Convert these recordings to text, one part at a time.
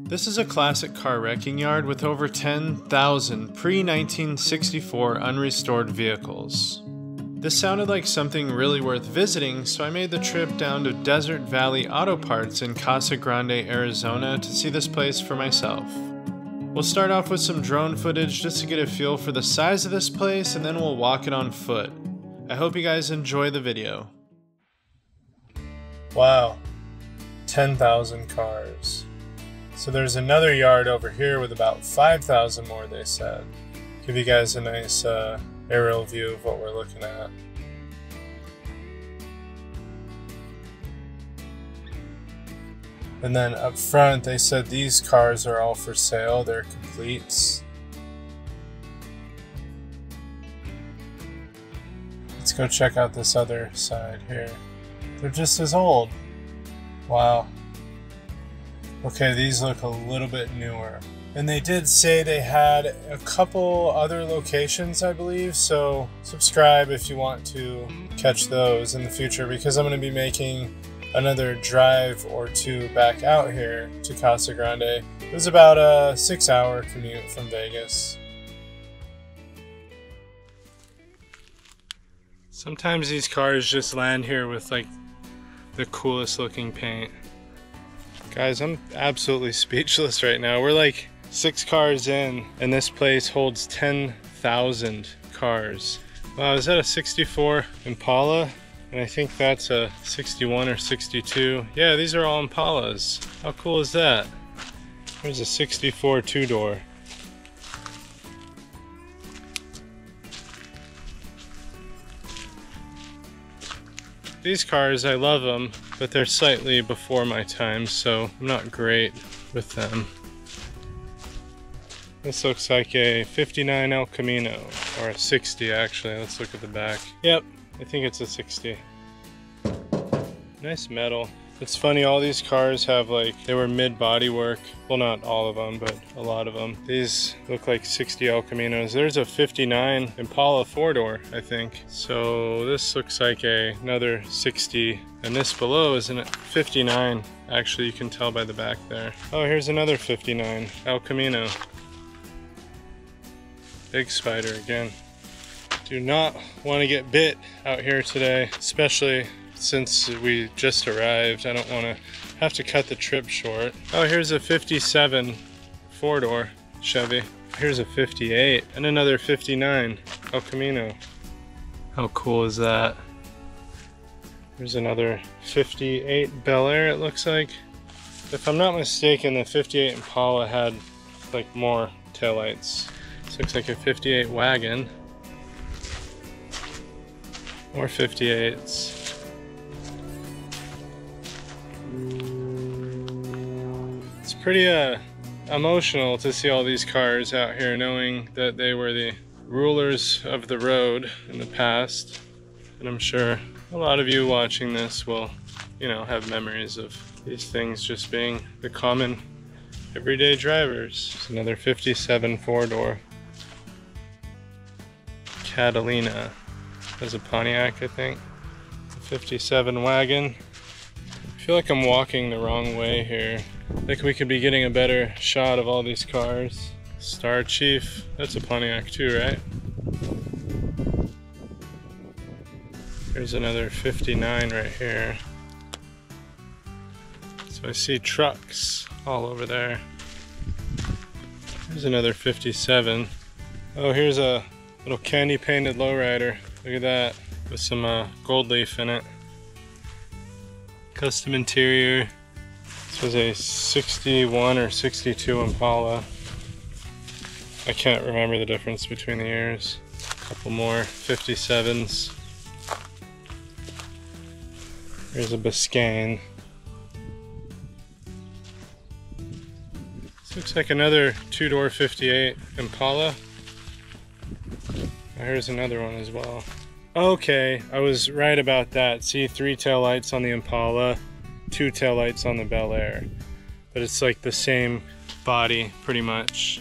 This is a classic car wrecking yard with over 10,000 pre-1964 unrestored vehicles. This sounded like something really worth visiting, so I made the trip down to Desert Valley Auto Parts in Casa Grande, Arizona to see this place for myself. We'll start off with some drone footage just to get a feel for the size of this place, and then we'll walk it on foot. I hope you guys enjoy the video. Wow, 10,000 cars. So there's another yard over here with about 5,000 more, they said. Give you guys a nice aerial view of what we're looking at. And then up front, they said these cars are all for sale. They're completes. Let's go check out this other side here. They're just as old. Wow. Okay, these look a little bit newer. And they did say they had a couple other locations, I believe, so subscribe if you want to catch those in the future, because I'm going to be making another drive or two back out here to Casa Grande. It was about a 6-hour commute from Vegas. Sometimes these cars just land here with like the coolest looking paint. Guys, I'm absolutely speechless right now. We're like 6 cars in, and this place holds 10,000 cars. Wow, is that a 64 Impala? And I think that's a 61 or 62. Yeah, these are all Impalas. How cool is that? There's a 64 two-door. These cars, I love them, but they're slightly before my time, so I'm not great with them. This looks like a 59 El Camino, or a 60 actually. Let's look at the back. Yep, I think it's a 60. Nice metal. It's funny, all these cars have like, they were mid-body work. Well, not all of them, but a lot of them. These look like 60 El Caminos. There's a 59 Impala 4-door, I think. So this looks like another 60, and this below is a 59. Actually, you can tell by the back there. Oh, here's another 59 El Camino. Big spider again. Do not want to get bit out here today, especially since we just arrived. I don't want to have to cut the trip short. Oh, here's a 57 4-door Chevy. Here's a 58 and another 59 El Camino. How cool is that? There's another 58 Bel Air, it looks like. If I'm not mistaken, the 58 Impala had like more taillights. This looks like a 58 wagon. More 58s. It's pretty emotional to see all these cars out here, knowing that they were the rulers of the road in the past. And I'm sure a lot of you watching this will, you know, have memories of these things just being the common everyday drivers. There's another 57 4-door Catalina. That's a Pontiac, I think. 57 wagon. I feel like I'm walking the wrong way here. Like we could be getting a better shot of all these cars. Star Chief, that's a Pontiac too, right? There's another 59 right here. So I see trucks all over there. There's another 57. Oh, here's a little candy painted lowrider. Look at that, with some gold leaf in it. Custom interior. This was a 61 or 62 Impala. I can't remember the difference between the years. A couple more 57s. Here's a Biscayne. This looks like another 2-door 58 Impala. Here's another one as well. Okay, I was right about that. See, 3 taillights on the Impala, 2 taillights on the Bel Air. But it's like the same body, pretty much.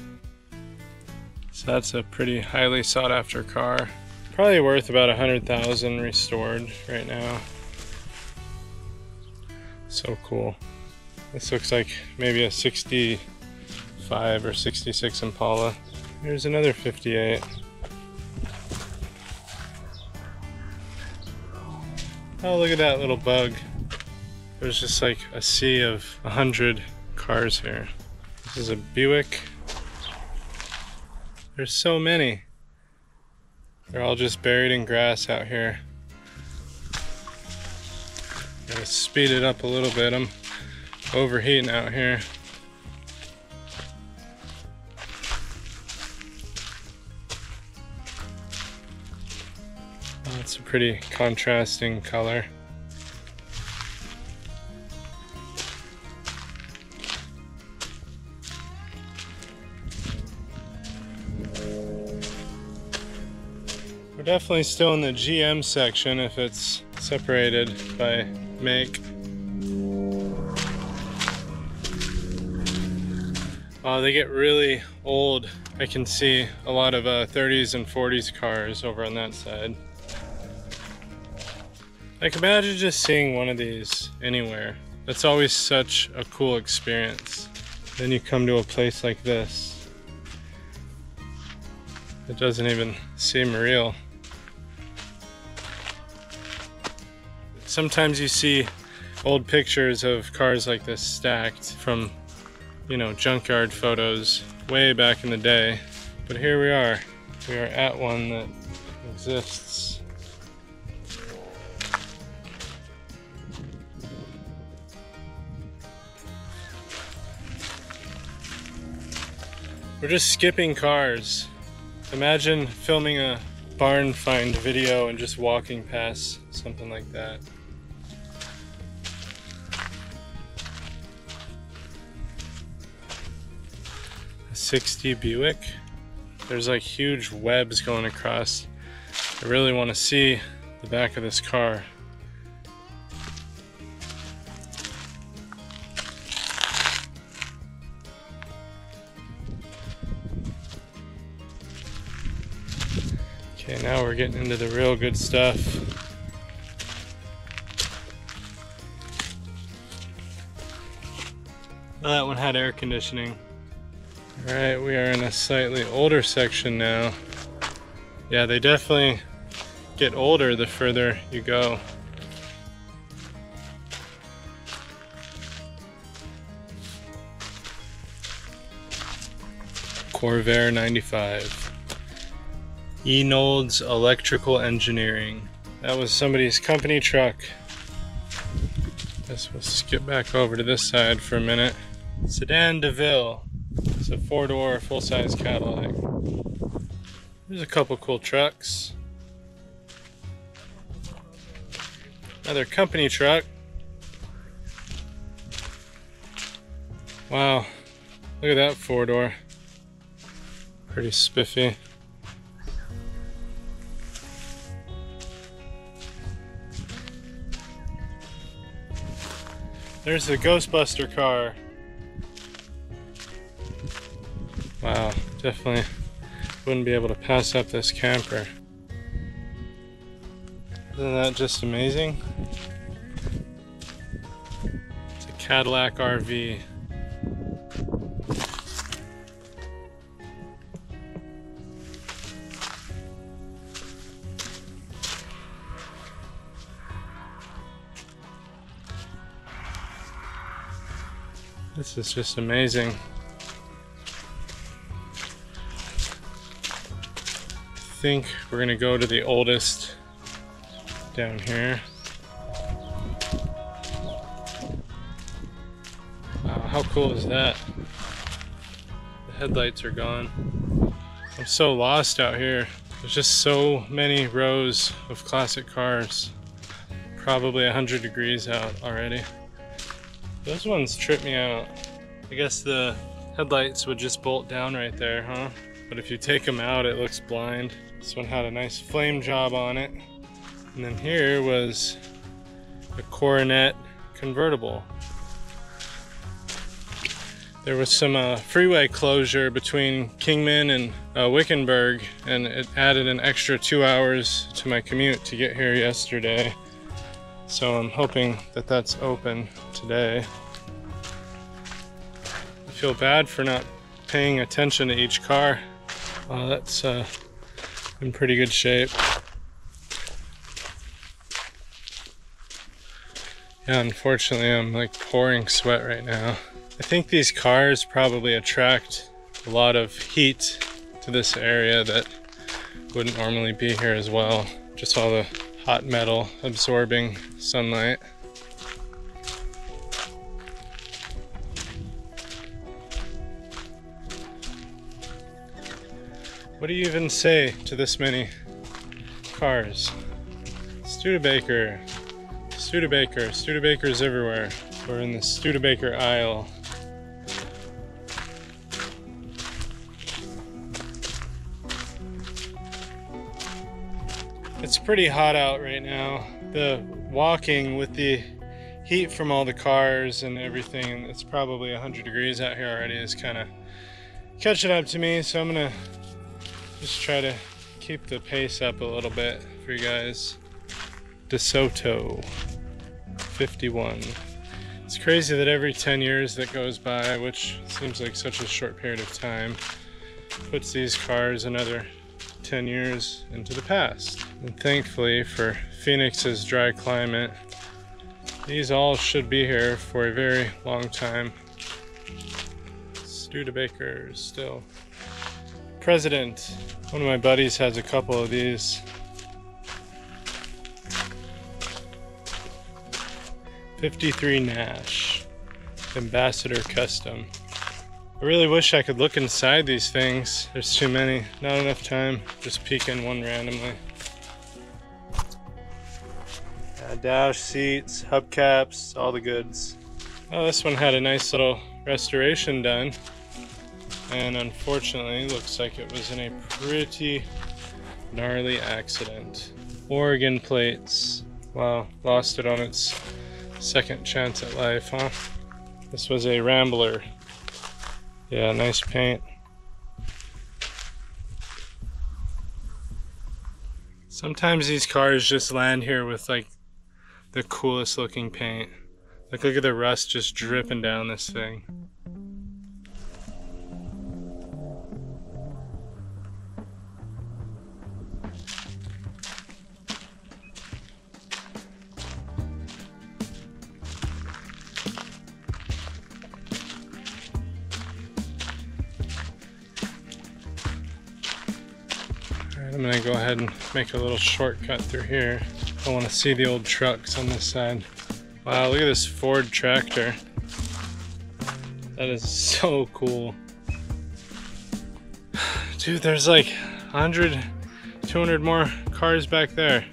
So that's a pretty highly sought after car. Probably worth about 100,000 restored right now. So cool. This looks like maybe a 65 or 66 Impala. Here's another 58. Oh, look at that little bug. There's just like a sea of 100 cars here. This is a Buick. There's so many. They're all just buried in grass out here. Gotta speed it up a little bit. I'm overheating out here. Oh, it's a pretty contrasting color. We're definitely still in the GM section if it's separated by make. They get really old. I can see a lot of 30s and 40s cars over on that side. Like, imagine just seeing one of these anywhere. That's always such a cool experience. Then you come to a place like this. It doesn't even seem real. Sometimes you see old pictures of cars like this stacked from, you know, junkyard photos way back in the day. But here we are. We are at one that exists. We're just skipping cars. Imagine filming a barn find video and just walking past something like that. A 60 Buick. There's like huge webs going across. I really want to see the back of this car. Okay, now we're getting into the real good stuff. Well, that one had air conditioning. Alright, we are in a slightly older section now. Yeah, they definitely get older the further you go. Corvair 95. Enold's Electrical Engineering. That was somebody's company truck. Guess we'll skip back over to this side for a minute. Sedan DeVille. It's a 4-door full-size Cadillac. There's a couple cool trucks. Another company truck. Wow, look at that 4-door. Pretty spiffy. There's the Ghostbuster car. Wow, definitely wouldn't be able to pass up this camper. Isn't that just amazing? It's a Cadillac RV. This is just amazing. I think we're gonna go to the oldest down here. Wow, how cool is that? The headlights are gone. I'm so lost out here. There's just so many rows of classic cars. Probably 100 degrees out already. Those ones trip me out. I guess the headlights would just bolt down right there, huh? But if you take them out, it looks blind. This one had a nice flame job on it. And then here was a Coronet convertible. There was some freeway closure between Kingman and Wickenburg, and it added an extra 2 hours to my commute to get here yesterday. So I'm hoping that that's open today. feel bad for not paying attention to each car. Wow, that's in pretty good shape. Yeah, unfortunately I'm like pouring sweat right now. I think these cars probably attract a lot of heat to this area that wouldn't normally be here as well. Just all the hot metal absorbing sunlight. What do you even say to this many cars? Studebaker, Studebaker, Studebakers everywhere. We're in the Studebaker aisle. It's pretty hot out right now. The walking with the heat from all the cars and everything, and it's probably 100 degrees out here already, is kind of catching up to me, so I'm gonna just try to keep the pace up a little bit for you guys. DeSoto 51. It's crazy that every 10 years that goes by, which seems like such a short period of time, puts these cars another 10 years into the past. And thankfully for Phoenix's dry climate, these all should be here for a very long time. Studebakers still. President. One of my buddies has a couple of these. 53 Nash. Ambassador Custom. I really wish I could look inside these things. There's too many. Not enough time. Just peek in one randomly. Dash seats, hubcaps, all the goods. Oh, this one had a nice little restoration done. And unfortunately, looks like it was in a pretty gnarly accident. Oregon plates. Wow, lost it on its second chance at life, huh? This was a Rambler. Yeah, nice paint. Sometimes these cars just land here with like the coolest looking paint. Like, look at the rust just dripping down this thing. I'm gonna go ahead and make a little shortcut through here. I want to see the old trucks on this side. Wow, look at this Ford tractor. That is so cool. Dude, there's like 100, 200 more cars back there.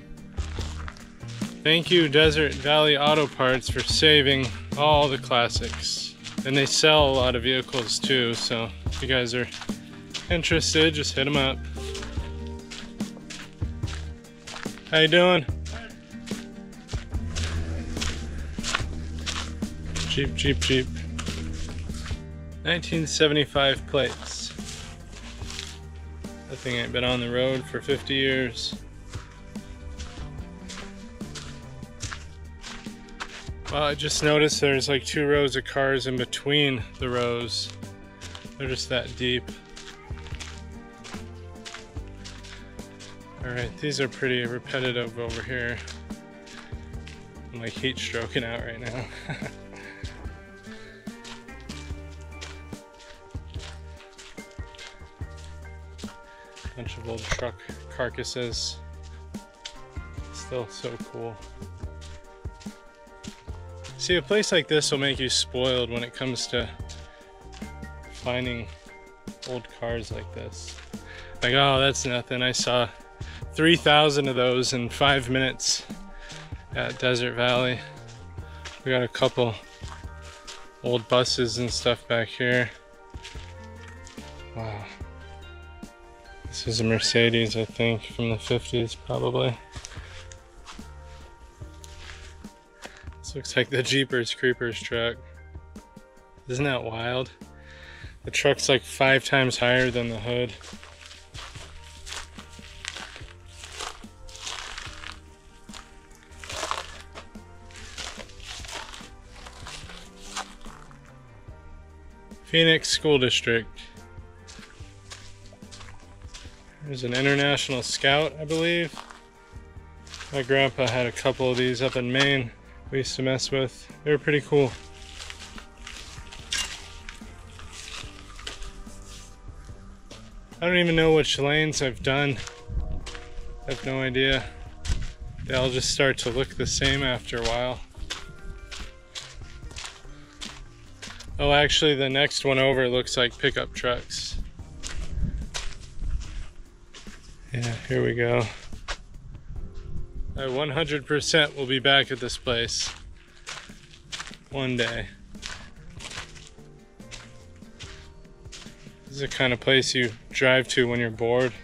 Thank you, Desert Valley Auto Parts, for saving all the classics. And they sell a lot of vehicles too, so if you guys are interested, just hit them up. How you doing? Jeep, Jeep, Jeep. 1975 plates. That thing ain't been on the road for 50 years. Well, I just noticed there's like 2 rows of cars in between the rows. They're just that deep. Alright, these are pretty repetitive over here. I'm like heat stroking out right now. Bunch of old truck carcasses. Still so cool. See, a place like this will make you spoiled when it comes to finding old cars like this. Like, oh, that's nothing. I saw 3,000 of those in 5 minutes at Desert Valley. We got a couple old buses and stuff back here. Wow. This is a Mercedes, I think, from the 50s probably. This looks like the Jeepers Creepers truck. Isn't that wild? The truck's like 5 times higher than the hood. Phoenix School District. There's an International Scout, I believe. My grandpa had a couple of these up in Maine we used to mess with. They were pretty cool. I don't even know which lanes I've done. I have no idea. They all just start to look the same after a while. Oh, actually the next one over looks like pickup trucks. Yeah, here we go. I 100% will be back at this place one day. This is the kind of place you drive to when you're bored,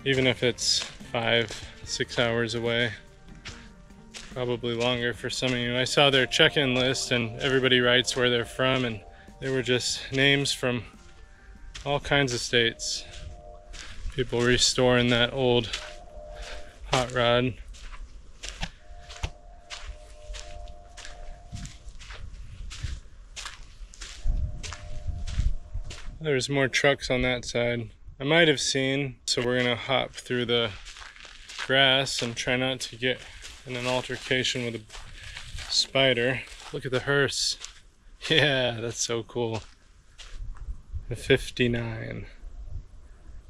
even if it's 5-6 hours away. Probably longer for some of you. I saw their check-in list and everybody writes where they're from, and they were just names from all kinds of states. People restoring that old hot rod. There's more trucks on that side. I might have seen, so we're gonna hop through the grass and try not to get in an altercation with a spider. Look at the hearse. Yeah, that's so cool. The 59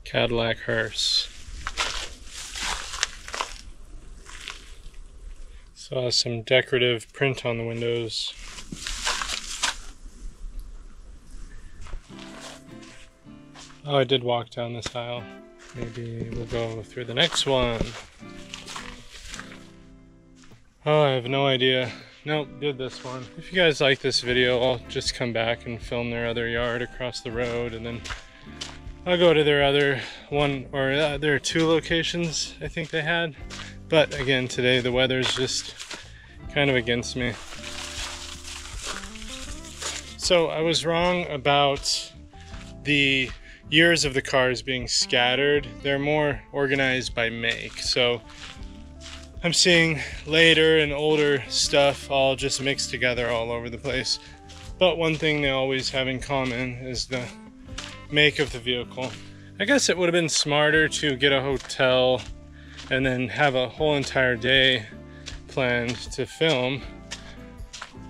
Cadillac hearse. Saw some decorative print on the windows. Oh, I did walk down this aisle. Maybe we'll go through the next one. Oh, I have no idea. Nope, did this one. If you guys like this video, I'll just come back and film their other yard across the road, and then I'll go to their other one, or there are 2 locations I think they had. But again, today the weather's just kind of against me. So I was wrong about the years of the cars being scattered. They're more organized by make. So I'm seeing later and older stuff all just mixed together all over the place. But one thing they always have in common is the make of the vehicle. I guess it would have been smarter to get a hotel and then have a whole entire day planned to film,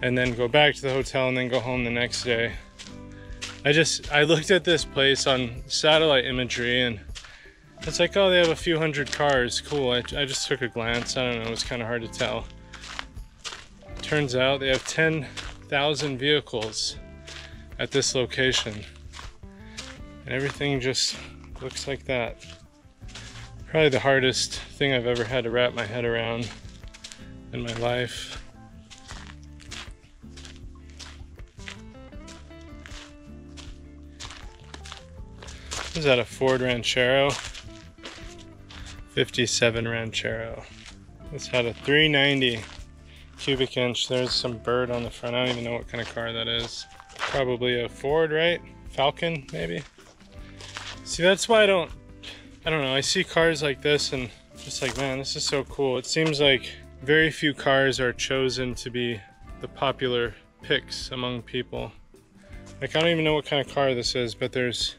and then go back to the hotel and then go home the next day. I looked at this place on satellite imagery and it's like, oh, they have a few hundred cars. Cool. I just took a glance. I don't know. It was kind of hard to tell. Turns out they have 10,000 vehicles at this location. And everything just looks like that. Probably the hardest thing I've ever had to wrap my head around in my life. Is that a Ford Ranchero? 57 Ranchero. This had a 390 cubic inch. There's some bird on the front. I don't even know what kind of car that is. Probably a Ford, right? Falcon, maybe? See, that's why I don't know. I see cars like this and just like, man, this is so cool. It seems like very few cars are chosen to be the popular picks among people. Like, I don't even know what kind of car this is, but there's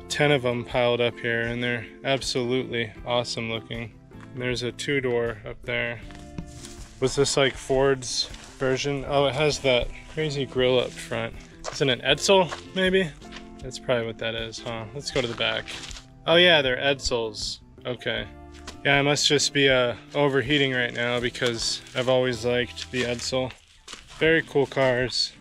10 of them piled up here and they're absolutely awesome looking. And there's a 2-door up there. Was this like Ford's version? Oh, it has that crazy grill up front. Isn't it Edsel, maybe? That's probably what that is, huh? Let's go to the back. Oh yeah, they're Edsels. Okay. Yeah, I must just be overheating right now because I've always liked the Edsel. Very cool cars.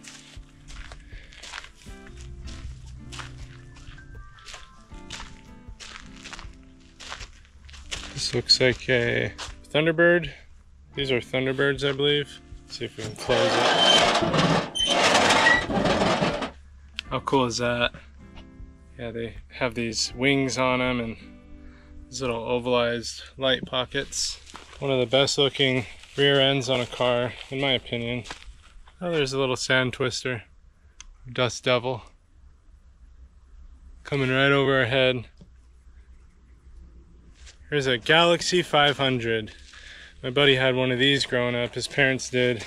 This looks like a Thunderbird. These are Thunderbirds, I believe. Let's see if we can close it. How cool is that? Yeah, they have these wings on them and these little ovalized light pockets. One of the best looking rear ends on a car, in my opinion. Oh, there's a little sand twister. Dust Devil. Coming right over our head. Here's a Galaxy 500. My buddy had one of these growing up. His parents did.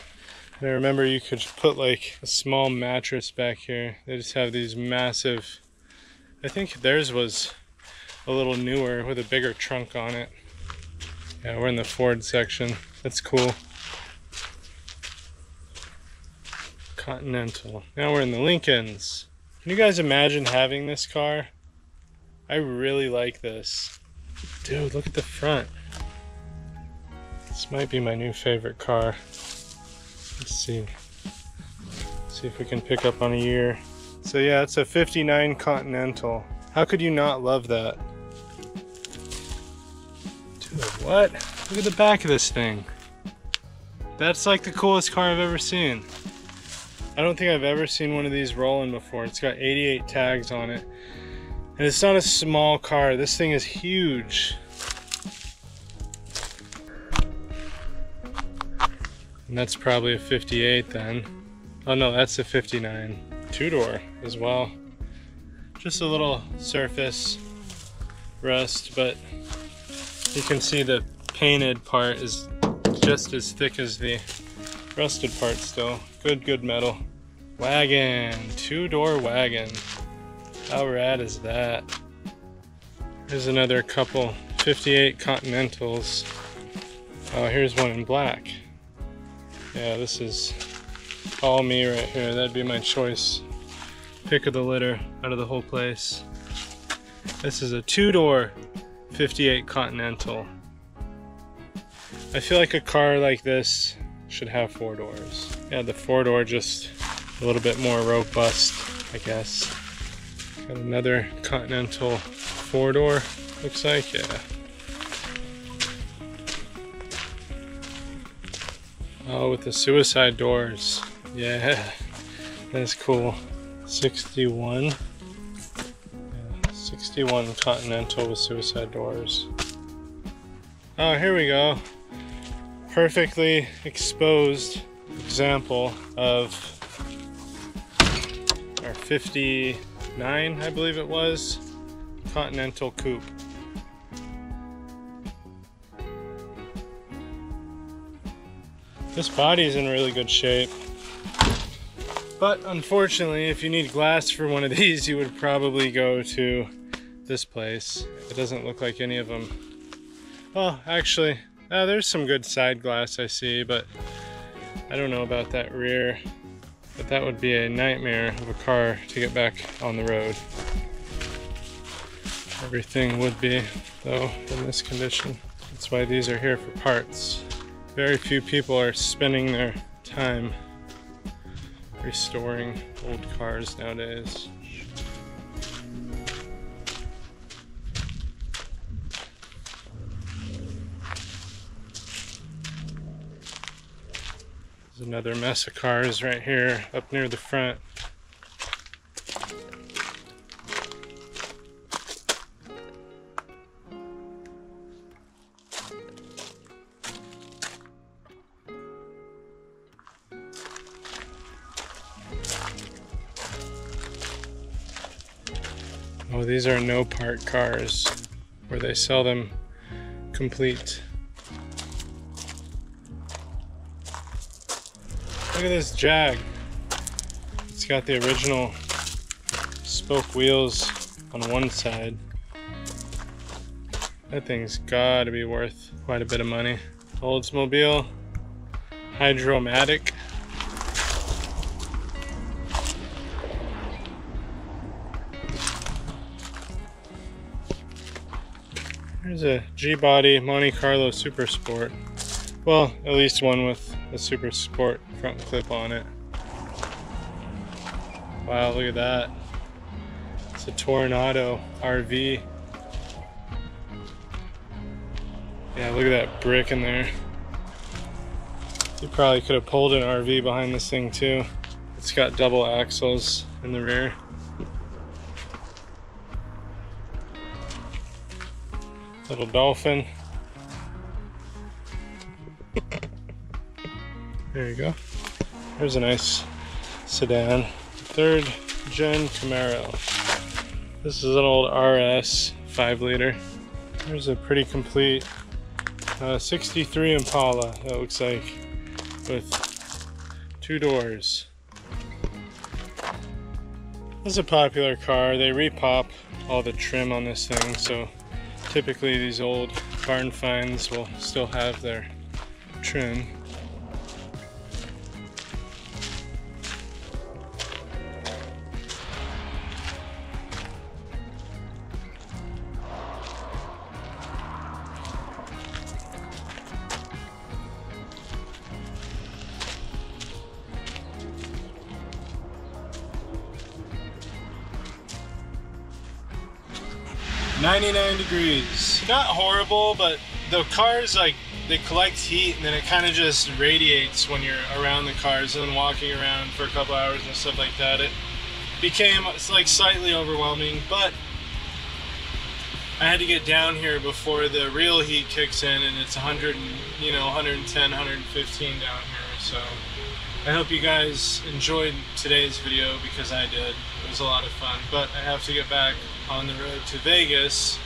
I remember you could put like a small mattress back here. They just have these massive, I think theirs was a little newer with a bigger trunk on it. Yeah, we're in the Ford section. That's cool. Continental. Now we're in the Lincolns. Can you guys imagine having this car? I really like this. Dude, look at the front. This might be my new favorite car. Let's see. See if we can pick up on a year. So yeah, it's a 59 Continental. How could you not love that? Dude, what? Look at the back of this thing. That's like the coolest car I've ever seen. I don't think I've ever seen one of these rolling before. It's got 88 tags on it. And it's not a small car. This thing is huge. And that's probably a 58 then. Oh no, that's a 59. Two-door as well. Just a little surface rust, but you can see the painted part is just as thick as the rusted part still. Good metal. Wagon, two-door wagon. How rad is that? Here's another couple 58 Continentals. Oh, here's one in black. Yeah, this is all me right here. That'd be my choice. Pick of the litter out of the whole place. This is a two-door 58 Continental. I feel like a car like this should have four doors. Yeah, the four-door just a little bit more robust, I guess. Got another Continental four-door, looks like, yeah. Oh, with the suicide doors. Yeah, that's cool. 61. Yeah, 61 Continental with suicide doors. Oh, here we go. Perfectly exposed example of our 59, I believe it was, Continental Coupe. This body is in really good shape, but unfortunately, if you need glass for one of these, you would probably go to this place. It doesn't look like any of them. Well, actually, there's some good side glass I see, but I don't know about that rear. But that would be a nightmare of a car to get back on the road. Everything would be, though, in this condition. That's why these are here for parts. Very few people are spending their time restoring old cars nowadays. There's another mess of cars right here up near the front. Oh, these are no part cars where they sell them complete. Look at this Jag. It's got the original spoke wheels on one side. That thing's gotta be worth quite a bit of money. Oldsmobile Hydromatic. Here's a G-Body Monte Carlo Super Sport. Well, at least one with a Super Sport front clip on it. Wow, look at that. It's a Tornado RV. Yeah, look at that brick in there. You probably could have pulled an RV behind this thing too. It's got double axles in the rear. Little Dolphin. There you go. There's a nice sedan. 3rd gen Camaro. This is an old RS 5-liter. There's a pretty complete 63 Impala, that looks like, with 2 doors. This is a popular car. They repop all the trim on this thing, so typically these old barn finds will still have their trim. $99. Not horrible, but the cars, like, they collect heat and then it kind of just radiates when you're around the cars and then walking around for a couple hours and stuff like that. It became, it's like slightly overwhelming, but I had to get down here before the real heat kicks in, and it's 100, 110, 115 down here. So I hope you guys enjoyed today's video, because I did. It was a lot of fun, but I have to get back on the road to Vegas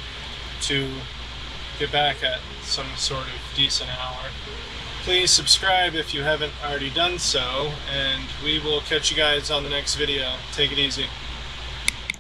to get back at some sort of decent hour. Please subscribe if you haven't already done so, and we will catch you guys on the next video. Take it easy.